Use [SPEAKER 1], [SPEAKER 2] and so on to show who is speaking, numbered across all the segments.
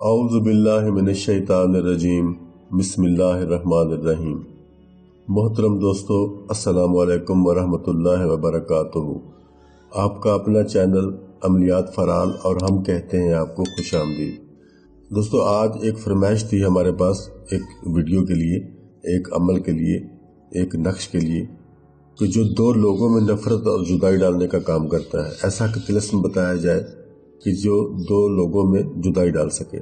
[SPEAKER 1] औज़ु बिल्लाहि मिनश्शैतानिर्रजीम बिस्मिल्लाहिर्रहमानिर्रहीम। मोहतरम दोस्तों, अस्सलामु अलैकुम वरहमतुल्लाहि वबरकातुहू। आपका अपना चैनल अमलियात फराल और हम कहते हैं आपको खुश आमदीद। दोस्तों, आज एक फरमाइश थी हमारे पास एक वीडियो के लिए, एक अमल के लिए, एक नक्श के लिए कि जो दो लोगों में नफरत और जुदाई डालने का काम करता है। ऐसा कि तिलस्म बताया जाए कि जो दो लोगों में जुदाई डाल सके।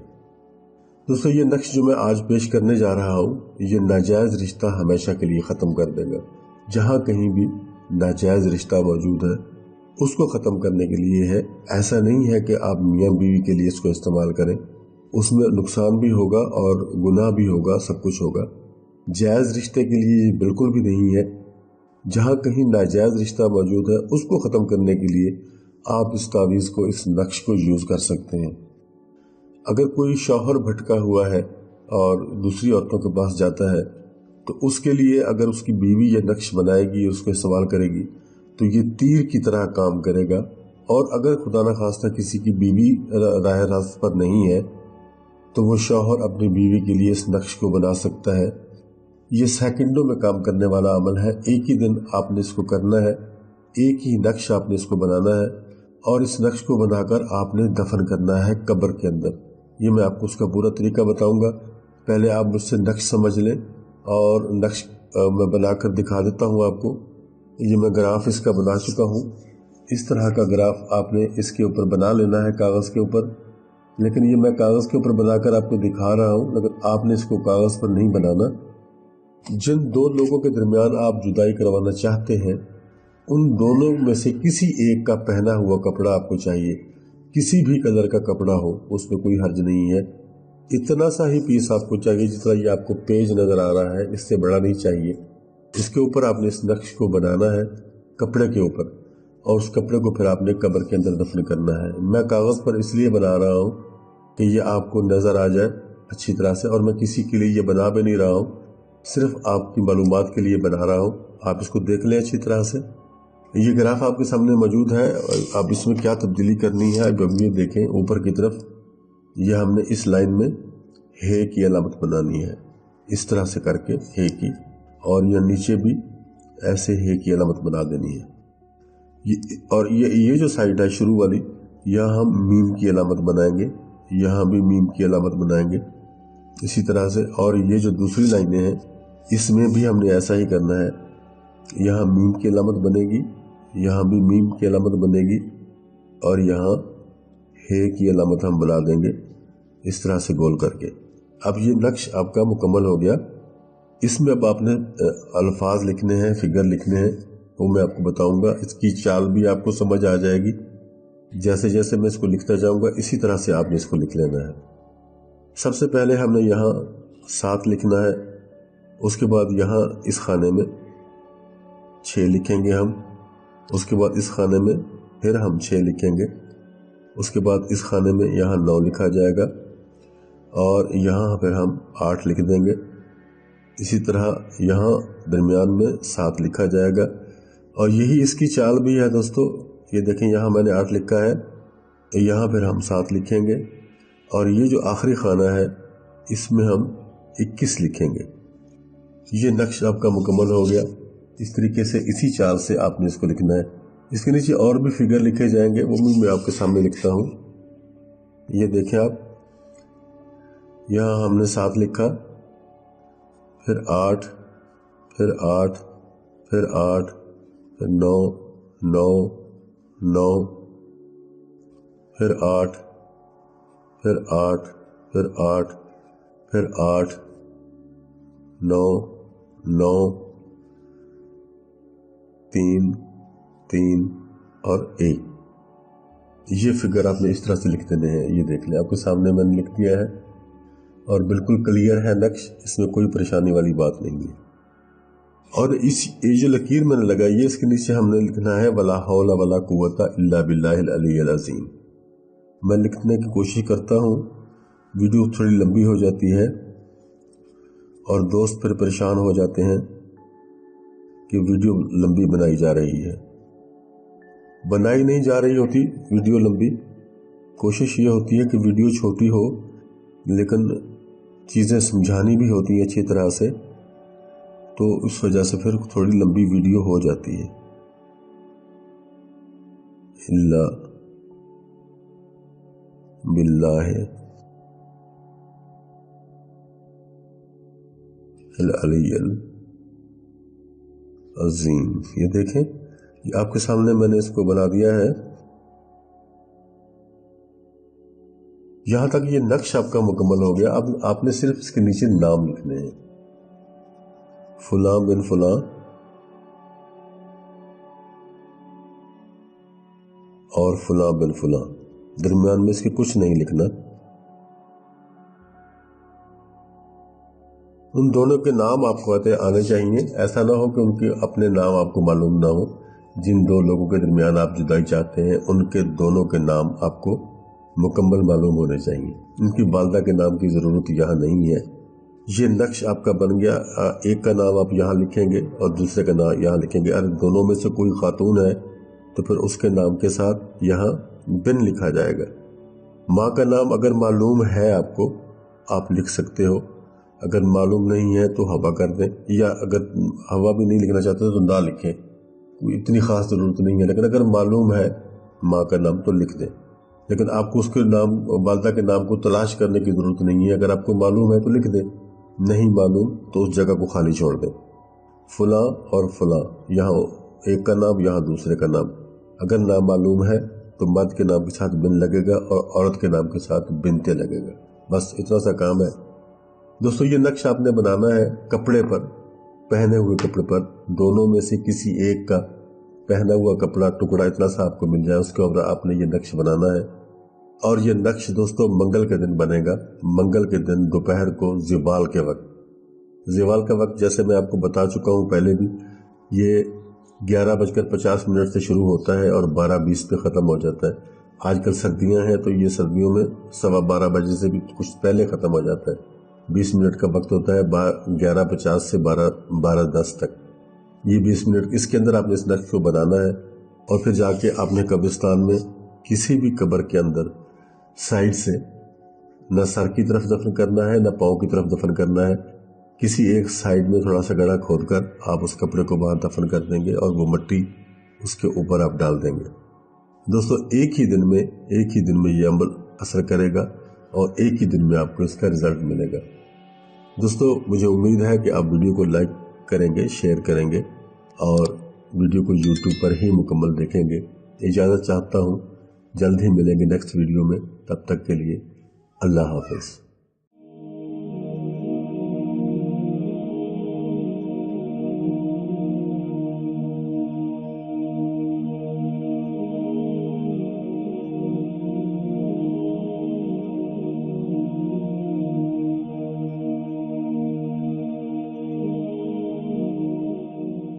[SPEAKER 1] दोस्तों, ये नक्श जो मैं आज पेश करने जा रहा हूँ, ये नाजायज़ रिश्ता हमेशा के लिए ख़त्म कर देगा। जहाँ कहीं भी नाजायज़ रिश्ता मौजूद है उसको ख़त्म करने के लिए है। ऐसा नहीं है कि आप मियाँ बीवी के लिए इसको इस्तेमाल करें, उसमें नुकसान भी होगा और गुनाह भी होगा, सब कुछ होगा। जायज़ रिश्ते के लिए ये बिल्कुल भी नहीं है। जहाँ कहीं नाजायज़ रिश्ता मौजूद है उसको ख़त्म करने के लिए आप इस तावीज़ को, इस नक्श को यूज़ कर सकते हैं। अगर कोई शौहर भटका हुआ है और दूसरी औरतों के पास जाता है तो उसके लिए अगर उसकी बीवी ये नक्श बनाएगी, उसको इस्तेमाल करेगी तो ये तीर की तरह काम करेगा। और अगर खुदा न खास्ता किसी की बीवी राह रास्त पर नहीं है तो वो शौहर अपनी बीवी के लिए इस नक्श को बना सकता है। ये सेकंडों में काम करने वाला अमल है। एक ही दिन आपने इसको करना है, एक ही नक्श आपने इसको बनाना है और इस नक्श को बनाकर आपने दफन करना है कब्र के अंदर। ये मैं आपको उसका पूरा तरीका बताऊंगा। पहले आप मुझसे नक्श समझ लें और नक्श मैं बनाकर दिखा देता हूँ आपको। ये मैं ग्राफ इसका बना चुका हूँ। इस तरह का ग्राफ आपने इसके ऊपर बना लेना है कागज़ के ऊपर। लेकिन ये मैं कागज़ के ऊपर बनाकर आपको दिखा रहा हूँ, लेकिन आपने इसको कागज़ पर नहीं बनाना। जिन दो लोगों के दरमियान आप जुदाई करवाना चाहते हैं उन दोनों में से किसी एक का पहना हुआ कपड़ा आपको चाहिए। किसी भी कलर का कपड़ा हो, उसमें कोई हर्ज नहीं है। इतना सा ही पीस आपको चाहिए जितना ये आपको पेज नज़र आ रहा है, इससे बड़ा नहीं चाहिए। इसके ऊपर आपने इस नक्श को बनाना है कपड़े के ऊपर और उस कपड़े को फिर आपने कब्र के अंदर दफन करना है। मैं कागज़ पर इसलिए बना रहा हूँ कि ये आपको नज़र आ जाए अच्छी तरह से, और मैं किसी के लिए ये बना भी नहीं रहा हूँ, सिर्फ आपकी मालूमात के लिए बना रहा हूँ। आप इसको देख लें अच्छी तरह से। ये ग्राफ आपके सामने मौजूद है। अब इसमें क्या तब्दीली करनी है अब ये देखें। ऊपर की तरफ यह हमने इस लाइन में हे की अलामत बनानी है, इस तरह से करके हे की, और यह नीचे भी ऐसे हे की अलामत बना देनी है। और ये जो साइड है शुरू वाली, यह हम मीम की अलामत बनाएंगे, यहाँ भी मीम की अलामत बनाएंगे इसी तरह से। और ये जो दूसरी लाइनें हैं इसमें भी हमने ऐसा ही करना है। यहाँ मीम की अलामत बनेगी, यहाँ भी मीम की अलामत बनेगी और यहाँ हे की अलामत हम बना देंगे इस तरह से गोल करके। अब ये नक्श आपका मुकम्मल हो गया। इसमें अब आपने अल्फाज लिखने हैं, फिगर लिखने हैं, वो मैं आपको बताऊंगा। इसकी चाल भी आपको समझ आ जाएगी। जैसे जैसे मैं इसको लिखता जाऊंगा इसी तरह से आपने इसको लिख लेना है। सबसे पहले हमने यहाँ 7 लिखना है, उसके बाद यहाँ इस खाने में 6 लिखेंगे हम, उसके बाद इस खाने में फिर हम 6 लिखेंगे, उसके बाद इस खाने में यहाँ 9 लिखा जाएगा और यहाँ फिर हम 8 लिख देंगे। इसी तरह यहाँ दरमियान में 7 लिखा जाएगा और यही इसकी चाल भी है दोस्तों। ये देखें, यहाँ मैंने 8 लिखा है, यहाँ फिर हम 7 लिखेंगे और ये जो आखिरी खाना है इसमें हम 21 लिखेंगे। ये नक्श आपका मुकम्मल हो गया। इस तरीके से इसी चाल से आपने इसको लिखना है। इसके नीचे और भी फिगर लिखे जाएंगे, वो भी मैं आपके सामने लिखता हूँ। ये देखें आप, यहाँ हमने 7 लिखा, फिर 8, फिर 8, फिर 8, फिर 9, 9, 9, फिर 8, फिर 8, फिर 8, फिर 8, 9, 9, 3, 3 और 1। ये फिगर आपने इस तरह से लिख देने हैं। ये देख लें, आपके सामने मैंने लिख दिया है और बिल्कुल क्लियर है नक्श, इसमें कोई परेशानी वाली बात नहीं है। और ये जो लकीर मैंने लगाई है इसके नीचे हमने लिखना है वला हौला वला कुव्वता इल्ला बिल्लाहिल अलिय्यिल अज़ीम। मैं लिखने की कोशिश करता हूँ, वीडियो थोड़ी लंबी हो जाती है और दोस्त फिर परेशान हो जाते हैं कि वीडियो लंबी बनाई जा रही है। बनाई नहीं जा रही होती वीडियो लंबी, कोशिश ये होती है कि वीडियो छोटी हो लेकिन चीज़ें समझानी भी होती हैं अच्छी तरह से, तो इस वजह से फिर थोड़ी लंबी वीडियो हो जाती है। इल्ला बिल्लाहि अल-अलिय्युल अज़ीम। ये देखें, ये आपके सामने मैंने इसको बना दिया है। यहाँ तक ये नक्श आपका मुकम्मल हो गया। अब आपने सिर्फ इसके नीचे नाम लिखने हैं, फलां बिन फलां और फलां बिन फलां। दरमियान में इसके कुछ नहीं लिखना। उन दोनों के नाम आपको आने चाहिए। ऐसा ना हो कि उनके अपने नाम आपको मालूम ना हो। जिन दो लोगों के दरमियान आप जुदाई चाहते हैं, उनके दोनों के नाम आपको मुकम्मल मालूम होने चाहिए। उनकी वालदा के नाम की ज़रूरत यहाँ नहीं है। ये नक्श आपका बन गया। एक का नाम आप यहाँ लिखेंगे और दूसरे का नाम यहाँ लिखेंगे। अगर दोनों में से कोई खातून है तो फिर उसके नाम के साथ यहाँ बिन लिखा जाएगा। माँ का नाम अगर मालूम है आपको, आप लिख सकते हो। अगर मालूम नहीं है तो हवा कर दें, या अगर हवा भी नहीं लिखना चाहते तो ना लिखें, कोई इतनी ख़ास ज़रूरत नहीं है। लेकिन अगर मालूम है माँ का नाम तो लिख दें। लेकिन आपको उसके नाम, वालदा के नाम को तलाश करने की ज़रूरत नहीं है। अगर आपको मालूम है तो लिख दें, नहीं मालूम तो उस जगह को खाली छोड़ दें। फलां और फलां, यहाँ एक का नाम, यहाँ दूसरे का नाम। अगर नाम मालूम है तो मर्द के नाम के साथ बिन लगेगा और औरत के नाम के साथ बिनते लगेगा। बस इतना सा काम है दोस्तों। ये नक्श आपने बनाना है कपड़े पर, पहने हुए कपड़े पर। दोनों में से किसी एक का पहना हुआ कपड़ा टुकड़ा इतना सा आपको मिल जाए, उसके ऊपर आपने ये नक्श बनाना है। और ये नक्श दोस्तों मंगल के दिन बनेगा। मंगल के दिन दोपहर को ज़वाल के वक्त। ज़वाल का वक्त जैसे मैं आपको बता चुका हूँ पहले भी, ये 11:50 से शुरू होता है और 12:20 पे ख़त्म हो जाता है। आजकल सर्दियां हैं तो ये सर्दियों में 12:15 बजे से भी कुछ पहले ख़त्म हो जाता है। 20 मिनट का वक्त होता है 11:50 से 12:10 तक। ये 20 मिनट, इसके अंदर आपने इस नक्श को बनाना है। और फिर जाके आपने कब्रिस्तान में किसी भी कब्र के अंदर साइड से, न सर की तरफ दफन करना है, न पाँव की तरफ दफन करना है। किसी एक साइड में थोड़ा सा गड्ढा खोदकर आप उस कपड़े को वहाँ दफन कर देंगे और वो मिट्टी उसके ऊपर आप डाल देंगे। दोस्तों एक ही दिन में ये अमल असर करेगा और एक ही दिन में आपको इसका रिजल्ट मिलेगा। दोस्तों मुझे उम्मीद है कि आप वीडियो को लाइक करेंगे, शेयर करेंगे और वीडियो को YouTube पर ही मुकम्मल देखेंगे। इजाज़त चाहता हूँ, जल्द ही मिलेंगे नेक्स्ट वीडियो में। तब तक के लिए अल्लाह हाफ़िज़।